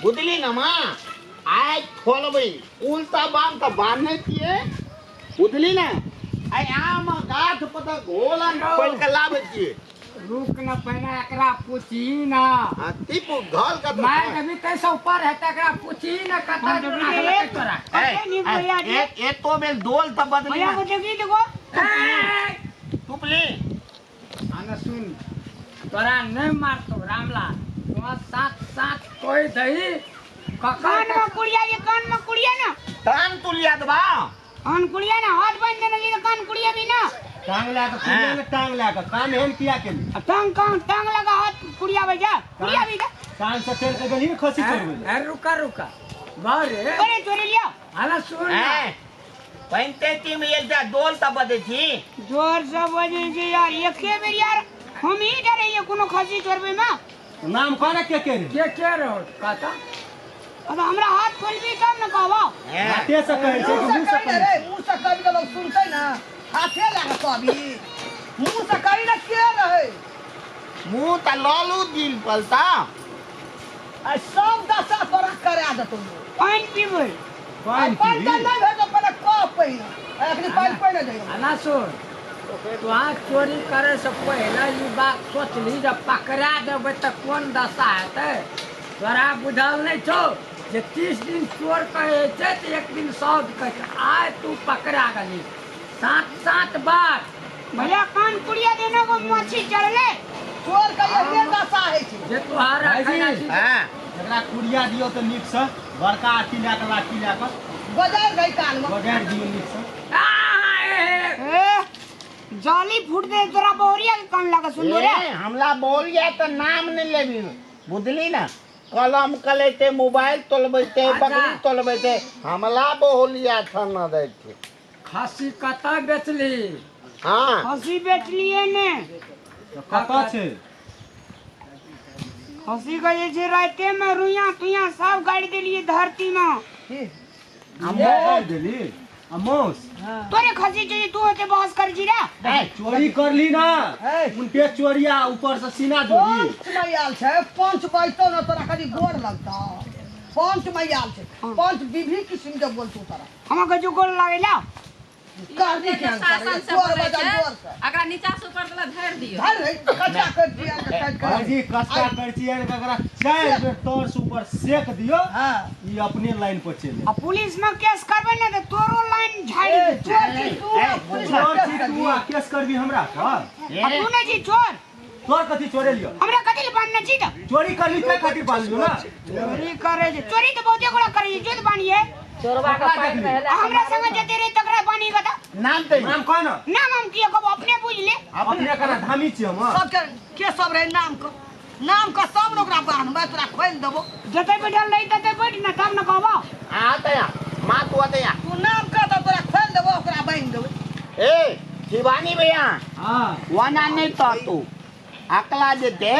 बुझली ना माँ आज खोलबे उल्टा बांध तो बांधने किए बुझली ना आई आम गाठ पता घोला खोल के लावे किए रुक न पहना एकरा पूछी ना टीपू घर का तो मैं अभी कैसे ऊपर है तकरा पूछी ना कता तोरा एक तो मेल दोल तब बदली भैया को देखी देखो टुपली आना सुन तोरा नहीं मारतो रामला तो साथ साथ कोई दही कान में कुड़िया ये कान में कुड़िया ना टांग तुलिया दबा कान कुड़िया ना हाथ बांध देना ये कान कुड़िया भी ना टांग लाकर कुड़िया ने टांग लाकर कान हेन किया के टांग लगा हाथ कुड़िया भैया कुड़िया भी ना कान से चल के गली में खसी चढ़ गई अरे रुका बारे अरे चोरी लिया आना सुन पहनते थी मैं जा दोल तब बदे थी जोर से बजे जी यार ये के मेरी यार हम ही डरे ये कोनो खसी चोरबे में नाम कौन के रे के रहो कहता अब हमरा हाथ खोल भी तब न कहबो हाथे से कहे छै कि मुंह से कहे रे मुंह से कभी तो लोग सुनते ना हाथे लगा कभी मुंह से करी ना के रहे मुंह त लालू दिल पलता आ सब दशा तोरा करा दे तुम पानी पीबे पानी पानी पी नहीं भेजो पहले कप पहिना एकनी पानी पहिने दे आना सुन तो आज चोरी करे से पहले ये बात सोच ली जब पकड़ा देवे तो कौन दशा हेतै तोरा बुझल नहीं छो जे 30 दिन चोर कहे छै तो एक दिन सौद कहे आय तू पकड़ा गली सात बार भैया कान कुड़िया देना को मछली चढ़ले चोर का ये दशा है छै जे तुहारा खाना हां एकरा कुड़िया दियो तो नीक से बड़का अथी ला के लाठी ला के बजाय गई कान में बगैर दियो नीक से जाली फूट दे तोरा बोरिया के कान लगा सुन रे हमला बोलिया तो नाम नहीं लेबी बुझली ना कलम कलेते मोबाइल तोलबैते बकरी तोलबैते हमला बोलिया था न दैते खासी कता बेचली हां हंसी बेच लिए ने कता छै हंसी का जे छै राते में रुइया तुइया सब गाड़ी देलिए धरती में अमो देली अमोस तोरे खसी चाहिए तू होते बहस कर जी रे चोरी कर ली ना उनके चोरिया ऊपर से सीना जोड़ी पंच मैयाल छै पंच बैठो ना तोरा कभी गोड़ लगता पंच मैयाल छै पंच विधि किस्म के बोलतू तोरा हम के जो गोल लागेला करनी के शासन से जोर बोले बजा छै जोर से अकरा नीचा से ऊपर तक धर दियो धर रे कच्चा कर दिया काट कर भाजी कच्चा करचिया के एकरा 4 बेर तोर से ऊपर सेक दियो हां ई अपने लाइन पर चले अब पुलिस में केस करबे ना तो तोरो लाइन झाड़ी दे चोर छी तू चोर छी तू आ केस करबी हमरा पर तू ने जी चोर तोर कथी चोरे लियो हमरा कथि ले बांधना छी त चोरी कर ली ते खातिर बांध लियो ना चोरी करे जे चोरी तो बहुते गोला करे जे जोत बानिए चोरवा का पैर में हमरा संग जते रे तकरा बानी बता नाम ते नाम कौन नाम हम किए कब अपने बुझ ले अपने करा धामी छी हम सब के सब रे नाम का सब ओकरा बांध मैं तोरा खोल देबो जते बैठल रही तते बैठ ना तब न कहबो आतया मां तू आतया तू नाम का तो तोरा खोल देबो ओकरा बांध देबो ए शिवानी भैया हां वाना नहीं तो तू अकला जे दे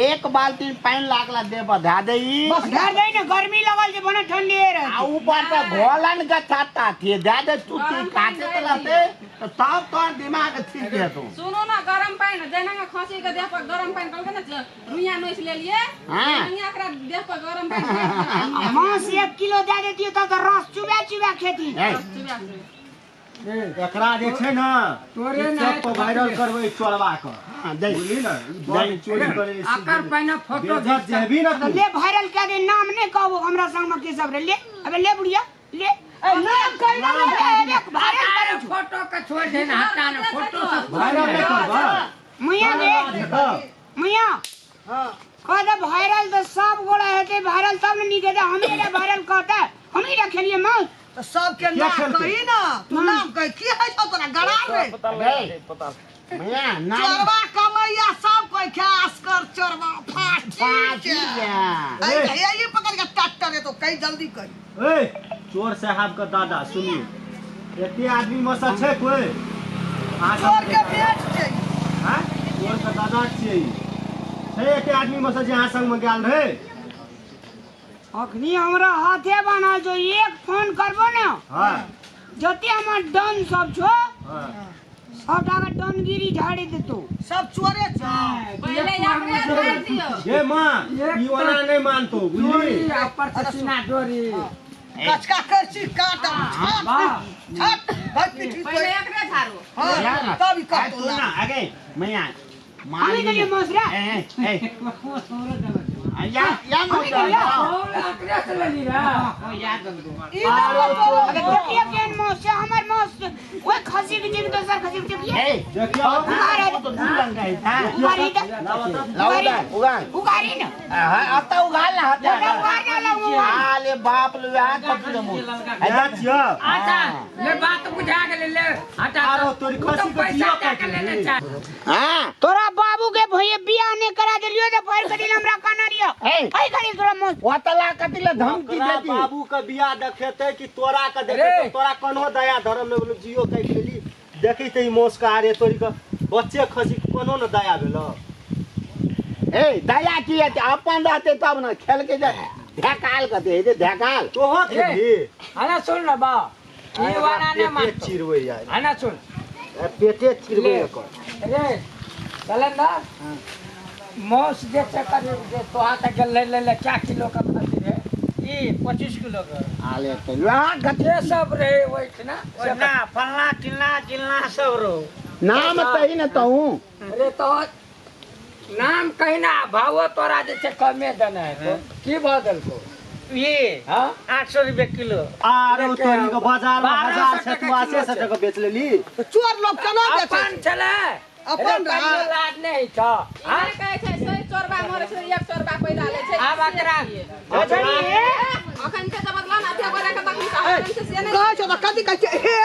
एक बाल्टी पानी लागला दे बधा देई बस घर दे ना गर्मी लगल जे बने ठंडी रहे आ ऊपर तो घोलन का छाता थी ज्यादा चुटी काटे तलाते तो तब तो दिमाग ठीक है तू सुनो ना गरम पानी जेना में खसी के देह पर गरम पानी कल के ना रुइया नोच ले लिए हां रुइया एकरा देह पर गरम पानी मांस 1 किलो दे देती तो रस चुबा खेती एकरा जे छै ना तोरे सब को वायरल करबै चोरवा के हां दे बुझली ना ई चोरी करे आकर पहले फोटो बेइज्जत जेबी ना तो तू ले वायरल कर दे नाम नहीं कहबो हमरा संग में के सब रे ले अबे ले बुढ़िया ले नाम कह ना वायरल करे छु फोटो का छोड़ देना हटा ना फोटो से वायरल नहीं करबा मुया दे मुया हां कह दे वायरल तो सब गोड़ा हेते वायरल तब न निके दे हमें रे वायरल कहता हम ही रखेलिए मां तो सब के नाम कही ना तू नाम कह की है तो तोरा गड़ा रे भैया नाम चोरवा कमैया सब कोई खास कर चोरवा फाटी फाटी के ये पकड़ के ट्रैक्टर है तो कई जल्दी कर ए चोर साहब का दादा सुनिए एते आदमी में से छै कोई चोर के पेट छै हां चोर का दादा छियै छै एते आदमी में से जे अहाँ संग में गेल रहे अखनी हमरा हाथे बना जो एक फोन करबो ना हां जते हमर डन सब छो हां सब टाका डनगिरी झाड़ी दे तू सब चोरे छ पहिले एकरे झाड़ दियो ये मां ई वाला नहीं मानतो बुझली चोरी ऊपर से सीना डोरी कचका करची काट वाह। छट भाग पीठी पहिले एकरे झाड़ो हां तब ही आ, काट सुन ना आगे मैं आ हमें के लिए मोसरा या हमें के लिए और आंकड़ा से ले ली रहा ई तो अगर देखिए केन मोस हमर मोस ओए खसी के जिग दोसर खसी के जिग ए देखियो वो तो दूर लग गई था उगारी दा लाउदा उगान उगारी ना हां आता उगाल ना हत्या उगार ना ला आले बाप लो आ कथि दमु आजा छियो अच्छा ले बात बुझा के ले हटा आरो तोरी खसी के पैसा जियो दे के ले ले हां तोरा बाबू के भैया बियाह ने करा देलियो तो फिर कदी हमरा काना रियो ए आई खड़ी तोरा मोस वतला कतिला धमकी तोरा देती बाबू का बियाह देखेते कि तोरा का देखेते तोरा कोनो दया धर्म में बोलो जियो कह गेली देखी त ई मोस का आरे तोरी का बच्चे खसी कोनो न दया भेलो ए दया की है अपन रहते तब ना खेल के जा ढकाल कहते है ढकाल तो हो खेली आना सुन ना बा ये वाला ने पेटे मान चिरवे यार आना सुन पेटे चिरवे ले। कर रे कलंदा मौस जे चक्कर जे तो हाथ के ले क्या किलो का खातिर है ये 25 किलो का आले तो ला गते ये सब रहे वैठ ना ना फलना चिलना सब रो नाम तही न तो हूं अरे तो नाम कहीं ना भाव तोरा जे छै कमे देना है तो की बदल को ये हां 800 रुपए किलो आरो तोरी का बाजार में 1200 1000 से तू 800 टका बेच लेली चोर लोग केना बेचे अपन चले अपन रहा। लाद नहीं था इने कहै छै सही चोरबा मरे छै एक चोरबा पैदा ले छै आब एकरा अखन के बदला ना ते बोले के तक से से नहीं कह छ त कथि कहै छै हे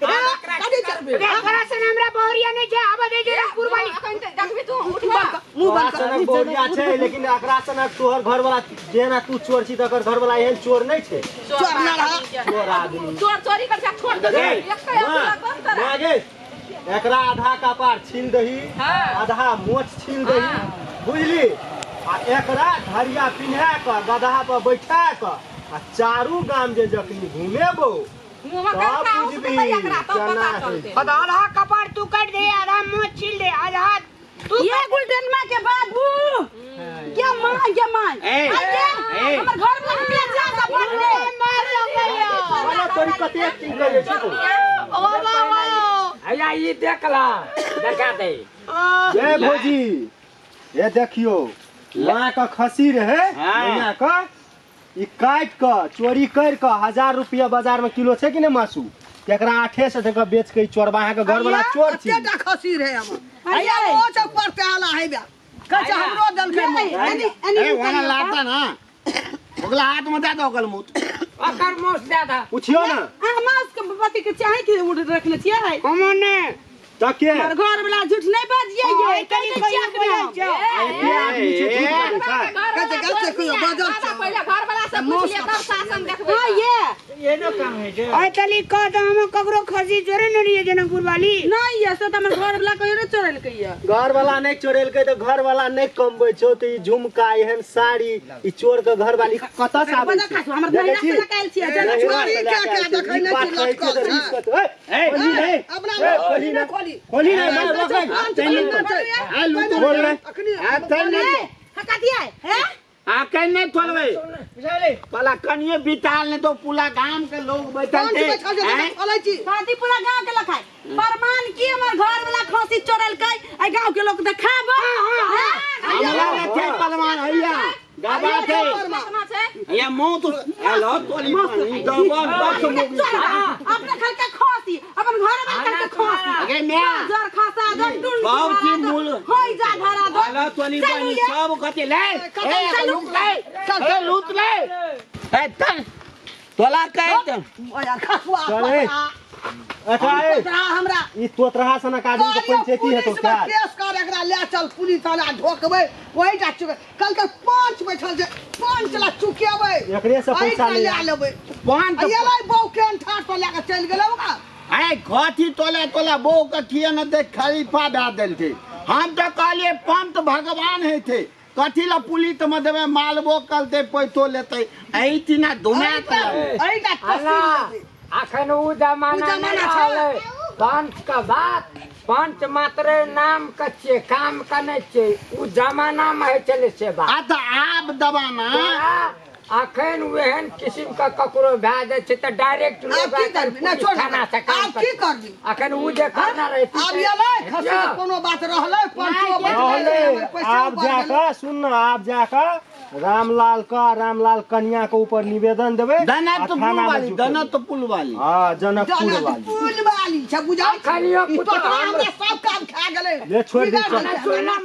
कथि करबे एकरा से हमरा बोरिया ने जे आबे दे जे कुर्बानी अखन के देखबी तू उठबा मुंह बंद कर सनक बोरिया छै लेकिन एकरा सनक तोहर घर वाला जेना तू चोर छी तकर घर वाला एहन चोर नहीं छै चोर ना रहा चोर आदमी चोर चोरी कर के छोड़ दे एक का बंद कर आगे एकरा आधा कपार छील दही आधा मोछ छील दही बुझली आ एकरा धरिया पिन्हा क गधा पर बैठा क आ चारू गाम जे जखनी घुमेबो मुंह में तब का बुझबी एकरा तो केना पता चलते आधा कपार तू काट दे आधा मुंह छील दे आधा तू ये गुलटन मां के बाबू क्या मां ए हमर घर में हम बेचा सब बन दे मार लगैयो वाला तोरी कते चीज करे छी तू ओ बाबा आया ये देखला देखा दे जय भौजी ये देखियो वहां का खसी रहे मैया का ई काट क चोरी कर क 1000 रुपया बाजार में किलो छै कि ने मासू एकरा 800 टका बेच के चोरबाहा के घर वाला चोर छी केटा खसी रहे हम अइया ओ सब पर पे आला है बा कह हमरो दल के ए वाला लाता ना ओगला हाथ में दे दो ओगल मुत अकर मौस दे दा पूछियो ना मास के पति के चाहे कि उड़ रखले छियै हमने तके और घर वाला झूठ नहीं बाजिए ये कनी चेक में ए आदमी छै झूठ बाजै छै कते कोई बाजार दादा पहिले घर वाला से पूछ लिया तब शासन देखबे हां ये ये नो काम है जो आई तली का तो हम ककरो खसी चोरे न रिए जनकपुर वाली नहीं ये से त हमर घर वाला कहियो नहीं चोरल कहिया घर वाला नहीं चोरेलकै तो घर वाला नहीं कमबै छौ तो ई झुमका एहन साड़ी ई चोर के घर वाली कत से आबै छै हमर महिला से लगायल छियै जे चोरी के देखै नहीं छी लटकल ए खोली नहीं अपना खोली ना खोली नहीं मार रखै आ लूट बोल रे आ तन नहीं हका दिया है आ कहीं नहीं खोलबे पला कनिए बिताल ने तो पूरा गांव के लोग बैठल थे हैं? शादी पूरा गांव के लखाय प्रमाण की हमर घर वाला खसी चोरल कै ए गांव के लोग देखाबो हमरा ने थे पलवान हैया गाबा थे कितना छै या मुंह तो हेलो तोली पानी दबन बस मुंह अपने घर के खसी अपन घर में के खसी अगे मैं जर खसा जर टुन बाऊ की मूल होई जा धरा दो हेलो तोली पानी सब कते ले ए लूट ले ए लूट ले ए तन तोला कह त ओ यार खसवा चले अच्छा ए हमरा ई तोतरहा सनक आदमी के पंचायती है तो क्या केस कर एकरा ले चल पुलिस थाना ढोकबै ओही टा चुके कल के पांच बैठल छै पांच ला चुकेबै एकरे से पैसा ले ले लेबै पांच ये लाई बहु केन ठाट पर लेके चल गेलै ओका ए खती तोले तोला बो के किए न दे खलीफा दा देल थे हम तो कहलिए पंत भगवान है थे कथी ला पुलिस में देवे मालबो कलते पैतो लेते ऐ तीना दुनिया के एही टा अल्लाह खसी अखन उ जमाना उ जमाना नहीं छै। रहलै पंच का बात पंच मात्र नाम का छे काम का नहीं छे उ जमाना में है चले से बात आ तो आब दबाना अखन वेहन किस्म का ककरो भए जाय छै त डायरेक्ट आब की करबी ना छोड़ थाना से काम आब की करबी अखन उ जे करना रहती आब एलै खसी के कोनो बात रहलै पंचो रहले आप जाकर सुन न आप जाकर रामलाल कन्या के ऊपर निवेदन देवे जनकपुर वाली हाँ जनकपुर वाली पुल वाली छै बुझाई खलियो ई तो पुतला हमरा सब काम खा गेलै ले छोड़ दे सुनना